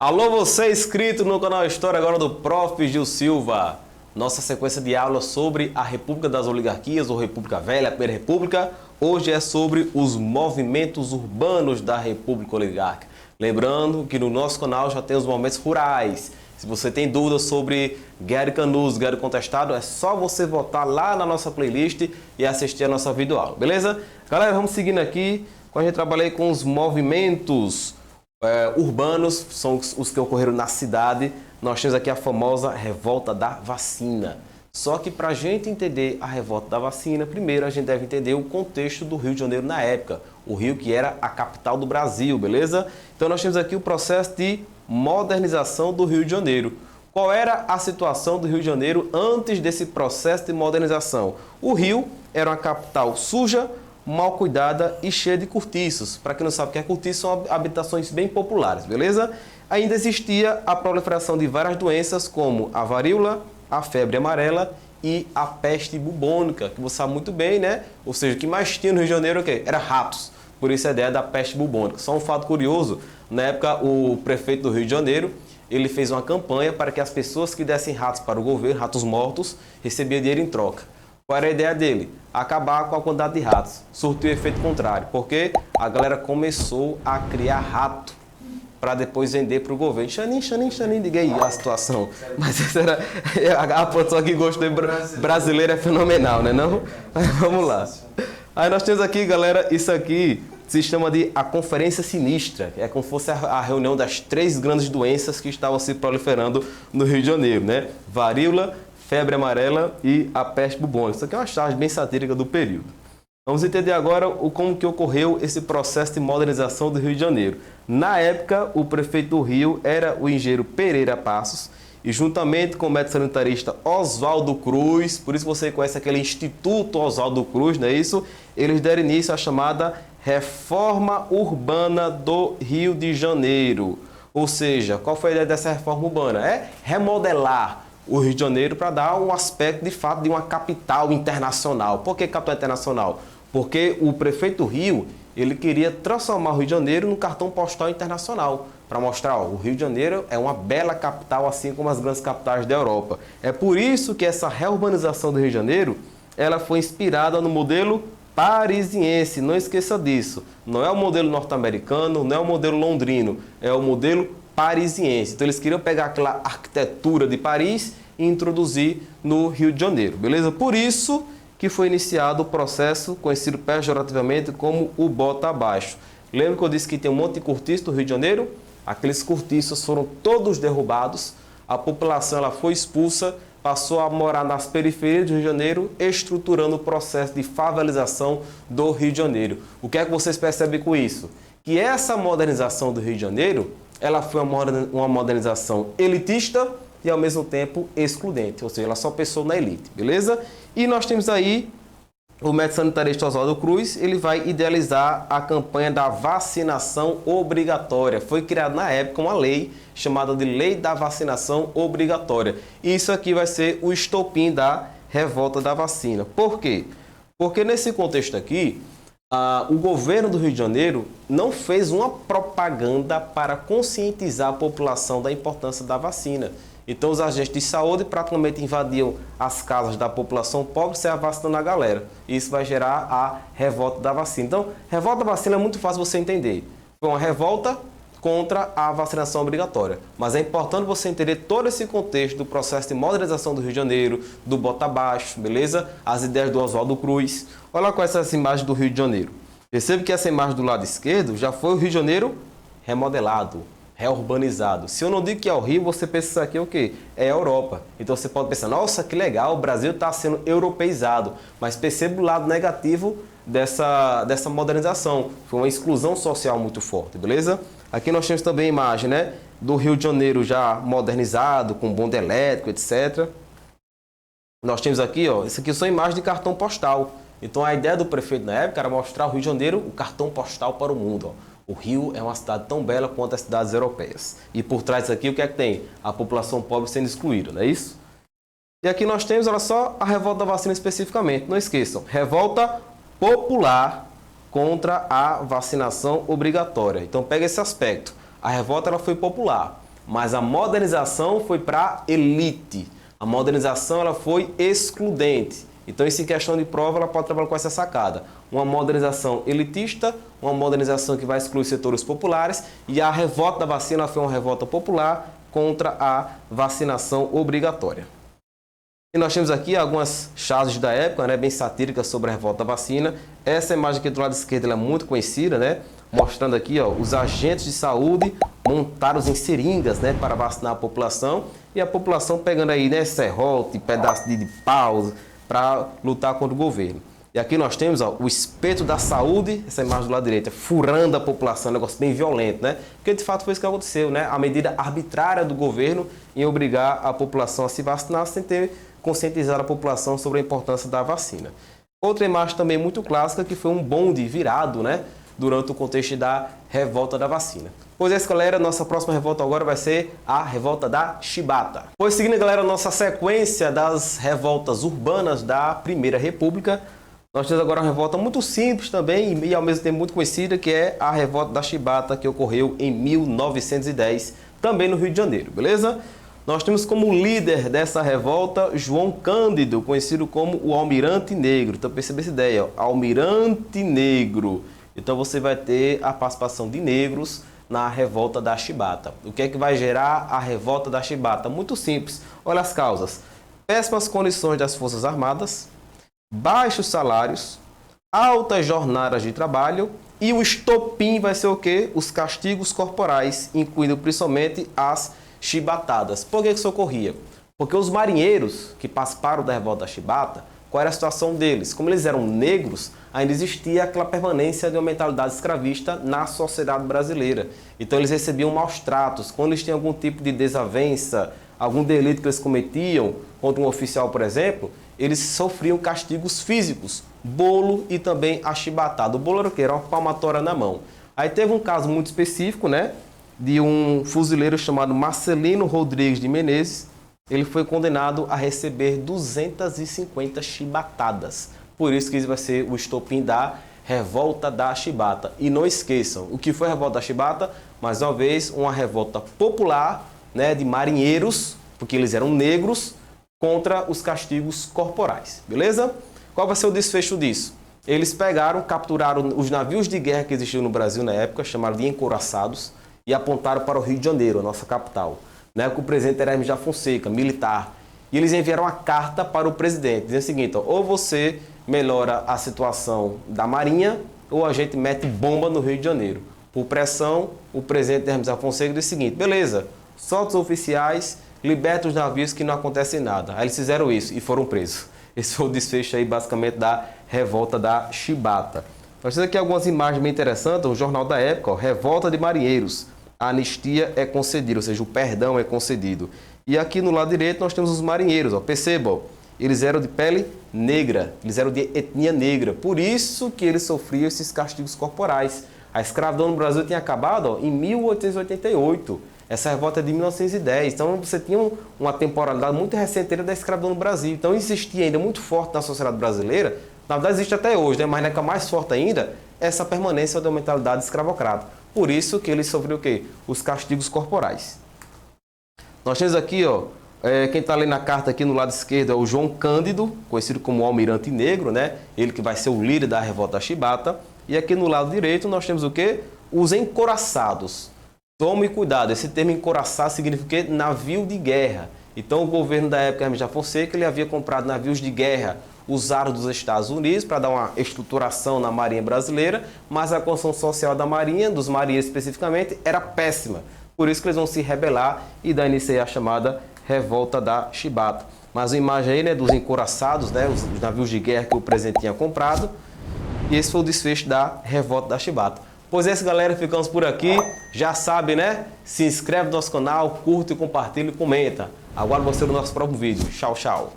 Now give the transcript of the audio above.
Alô, você inscrito no canal História agora do Prof. Gil Silva. Nossa sequência de aulas sobre a República das Oligarquias, ou República Velha, a Primeira República, hoje é sobre os movimentos urbanos da República Oligárquica. Lembrando que no nosso canal já tem os movimentos rurais. Se você tem dúvidas sobre Guerra de Canudos, Guerra de Contestado, é só você voltar lá na nossa playlist e assistir a nossa videoaula, beleza? Galera, vamos seguindo aqui. Quando a gente trabalhei com os movimentos urbanos, são os que ocorreram na cidade, nós temos aqui a famosa revolta da vacina. Só que para a gente entender a revolta da vacina, primeiro a gente deve entender o contexto do Rio de Janeiro na época. O Rio que era a capital do Brasil, beleza? Então nós temos aqui o processo de modernização do Rio de Janeiro. Qual era a situação do Rio de Janeiro antes desse processo de modernização? O Rio era uma capital suja, mal cuidada e cheia de cortiços. Para quem não sabe o que é cortiço, são habitações bem populares, beleza? Ainda existia a proliferação de várias doenças como a varíola, a febre amarela e a peste bubônica, que você sabe muito bem, né? Ou seja, o que mais tinha no Rio de Janeiro era ratos. Por isso a ideia da peste bubônica. Só um fato curioso, na época o prefeito do Rio de Janeiro, ele fez uma campanha para que as pessoas que dessem ratos para o governo, ratos mortos, recebiam dinheiro em troca. Qual era a ideia dele? Acabar com a quantidade de ratos. Surtiu o efeito contrário, porque a galera começou a criar rato para depois vender para o governo. Xanin, diga aí a situação. Mas essa era a pessoa que gostou brasileiro é fenomenal, né não? Mas vamos lá. Aí nós temos aqui, galera, isso aqui se chama de a Conferência Sinistra. É como se fosse a reunião das 3 grandes doenças que estavam se proliferando no Rio de Janeiro, né? Varíola, febre amarela e a peste bubônica. Isso aqui é uma charge bem satírica do período. Vamos entender agora como que ocorreu esse processo de modernização do Rio de Janeiro. Na época, o prefeito do Rio era o engenheiro Pereira Passos e juntamente com o médico sanitarista Oswaldo Cruz, por isso você conhece aquele Instituto Oswaldo Cruz, não é isso? Eles deram início à chamada Reforma Urbana do Rio de Janeiro. Ou seja, qual foi a ideia dessa reforma urbana? É remodelar o Rio de Janeiro para dar um aspecto, de fato, de uma capital internacional. Por que capital internacional? Porque o prefeito do Rio, ele queria transformar o Rio de Janeiro num cartão postal internacional, para mostrar, ó, o Rio de Janeiro é uma bela capital, assim como as grandes capitais da Europa. É por isso que essa reurbanização do Rio de Janeiro, ela foi inspirada no modelo parisiense, não esqueça disso. Não é o modelo norte-americano, não é o modelo londrino, é o modelo parisiense. Então eles queriam pegar aquela arquitetura de Paris e introduzir no Rio de Janeiro, beleza? Por isso que foi iniciado o processo conhecido pejorativamente como o bota abaixo. Lembra que eu disse que tem um monte de cortiços no Rio de Janeiro? Aqueles cortiços foram todos derrubados, a população ela foi expulsa, passou a morar nas periferias do Rio de Janeiro, estruturando o processo de favelização do Rio de Janeiro. O que é que vocês percebem com isso? Que essa modernização do Rio de Janeiro, ela foi uma modernização elitista e ao mesmo tempo excludente, ou seja, ela só pensou na elite, beleza? E nós temos aí o médico sanitarista Oswaldo Cruz, ele vai idealizar a campanha da vacinação obrigatória. Foi criada na época uma lei chamada de Lei da Vacinação Obrigatória. E isso aqui vai ser o estopim da revolta da vacina. Por quê? Porque nesse contexto aqui, o governo do Rio de Janeiro não fez uma propaganda para conscientizar a população da importância da vacina. Então os agentes de saúde praticamente invadiam as casas da população pobre sem vacinando a galera. E isso vai gerar a revolta da vacina. Então, revolta da vacina é muito fácil você entender. Foi uma revolta contra a vacinação obrigatória. Mas é importante você entender todo esse contexto do processo de modernização do Rio de Janeiro, do bota abaixo, beleza? As ideias do Oswaldo Cruz. Olha com essa imagem do Rio de Janeiro. Percebe que essa imagem do lado esquerdo já foi o Rio de Janeiro remodelado, reurbanizado. Se eu não digo que é o Rio, você pensa isso aqui é o quê? É a Europa. Então você pode pensar, nossa, que legal, o Brasil está sendo europeizado. Mas perceba o lado negativo dessa modernização. Foi uma exclusão social muito forte, beleza? Aqui nós temos também a imagem, né, do Rio de Janeiro já modernizado, com bonde elétrico, etc. Nós temos aqui, ó, isso aqui são imagens de cartão postal. Então a ideia do prefeito na época era mostrar o Rio de Janeiro, o cartão postal para o mundo, ó. O Rio é uma cidade tão bela quanto as cidades europeias. E por trás disso aqui, o que é que tem? A população pobre sendo excluída, não é isso? E aqui nós temos, olha só, a revolta da vacina especificamente. Não esqueçam, revolta popular contra a vacinação obrigatória. Então pega esse aspecto. A revolta ela foi popular. mas a modernização foi para elite. A modernização ela foi excludente. Então, isso em questão de prova, ela pode trabalhar com essa sacada. Uma modernização elitista, uma modernização que vai excluir setores populares, e a revolta da vacina foi uma revolta popular contra a vacinação obrigatória. E nós temos aqui algumas charges da época, né, bem satíricas sobre a revolta da vacina. Essa imagem aqui do lado esquerdo ela é muito conhecida, né, mostrando aqui ó, os agentes de saúde montados em seringas, né, para vacinar a população, e a população pegando aí, né, serrote, pedaço de pau para lutar contra o governo. E aqui nós temos ó, o espeto da saúde, essa imagem do lado direito, furando a população, um negócio bem violento, né? Porque de fato foi isso que aconteceu, né? A medida arbitrária do governo em obrigar a população a se vacinar sem ter conscientizado a população sobre a importância da vacina. Outra imagem também muito clássica que foi um bonde virado, né? Durante o contexto da revolta da vacina. Pois é isso, galera, nossa próxima revolta agora vai ser a revolta da chibata. Pois seguindo, galera, nossa sequência das revoltas urbanas da Primeira República, nós temos agora uma revolta muito simples também e ao mesmo tempo muito conhecida, que é a revolta da chibata, que ocorreu em 1910, também no Rio de Janeiro, beleza? Nós temos como líder dessa revolta João Cândido, conhecido como o Almirante Negro. Então perceba essa ideia, ó, Almirante Negro. Então você vai ter a participação de negros na revolta da chibata. O que é que vai gerar a revolta da chibata? Muito simples. Olha as causas. Péssimas condições das Forças Armadas, baixos salários, altas jornadas de trabalho e o estopim vai ser o quê? Os castigos corporais, incluindo principalmente as chibatadas. Por que isso ocorria? Porque os marinheiros que participaram da revolta da chibata, qual era a situação deles? Como eles eram negros, ainda existia aquela permanência de uma mentalidade escravista na sociedade brasileira. Então eles recebiam maus tratos. Quando eles tinham algum tipo de desavença, algum delito que eles cometiam contra um oficial, por exemplo, eles sofriam castigos físicos, bolo e também a chibatada. O bolo era o quê? Era uma palmatória na mão. Aí teve um caso muito específico, né, de um fuzileiro chamado Marcelino Rodrigues de Menezes. Ele foi condenado a receber 250 chibatadas. Por isso que isso vai ser o estopim da revolta da chibata. E não esqueçam, o que foi a revolta da chibata? Mais uma vez, uma revolta popular, né, de marinheiros, porque eles eram negros, contra os castigos corporais, beleza? Qual vai ser o desfecho disso? Eles pegaram, capturaram os navios de guerra que existiam no Brasil na época, chamaram de encouraçados, e apontaram para o Rio de Janeiro, a nossa capital. Na época o presidente era Hermes da Fonseca, militar, e eles enviaram uma carta para o presidente, dizendo o seguinte, ó, ou você melhora a situação da Marinha, ou a gente mete bomba no Rio de Janeiro. Por pressão, o presidente Hermes da Fonseca disse o seguinte, beleza, solta os oficiais, liberta os navios que não acontece nada. Aí eles fizeram isso e foram presos. Esse foi o desfecho aí, basicamente, da revolta da chibata. Nós temos aqui algumas imagens bem interessantes, o jornal da época, ó, Revolta de Marinheiros. A anistia é concedida, ou seja, o perdão é concedido. E aqui no lado direito nós temos os marinheiros, ó, percebam, eles eram de pele negra, eles eram de etnia negra, por isso que eles sofriam esses castigos corporais. A escravidão no Brasil tinha acabado ó, em 1888. Essa revolta é de 1910, então você tinha uma temporalidade muito recente da escravidão no Brasil. Então existia ainda muito forte na sociedade brasileira, na verdade existe até hoje, né? Mas é mais forte ainda, essa permanência da mentalidade escravocrata. Por isso que eles sofreram o quê? Os castigos corporais. Nós temos aqui, ó, quem está lendo a carta aqui no lado esquerdo é o João Cândido, conhecido como o Almirante Negro, né? Ele que vai ser o líder da revolta da chibata. E aqui no lado direito nós temos o quê? Os encouraçados. Tome cuidado, esse termo encouraçado significa o quê? Navio de guerra. Então o governo da época, Hermes da Fonseca, ele havia comprado navios de guerra usados dos Estados Unidos para dar uma estruturação na Marinha brasileira, mas a construção social da Marinha, dos marinheiros especificamente, era péssima. Por isso que eles vão se rebelar e dar início à chamada revolta da chibata. Mas a imagem aí, né, dos encouraçados, né, os navios de guerra que o presidente tinha comprado, e esse foi o desfecho da revolta da chibata. Pois é isso, galera, ficamos por aqui. Já sabe, né? Se inscreve no nosso canal, curte, compartilha e comenta. Aguardo você no nosso próximo vídeo. Tchau, tchau.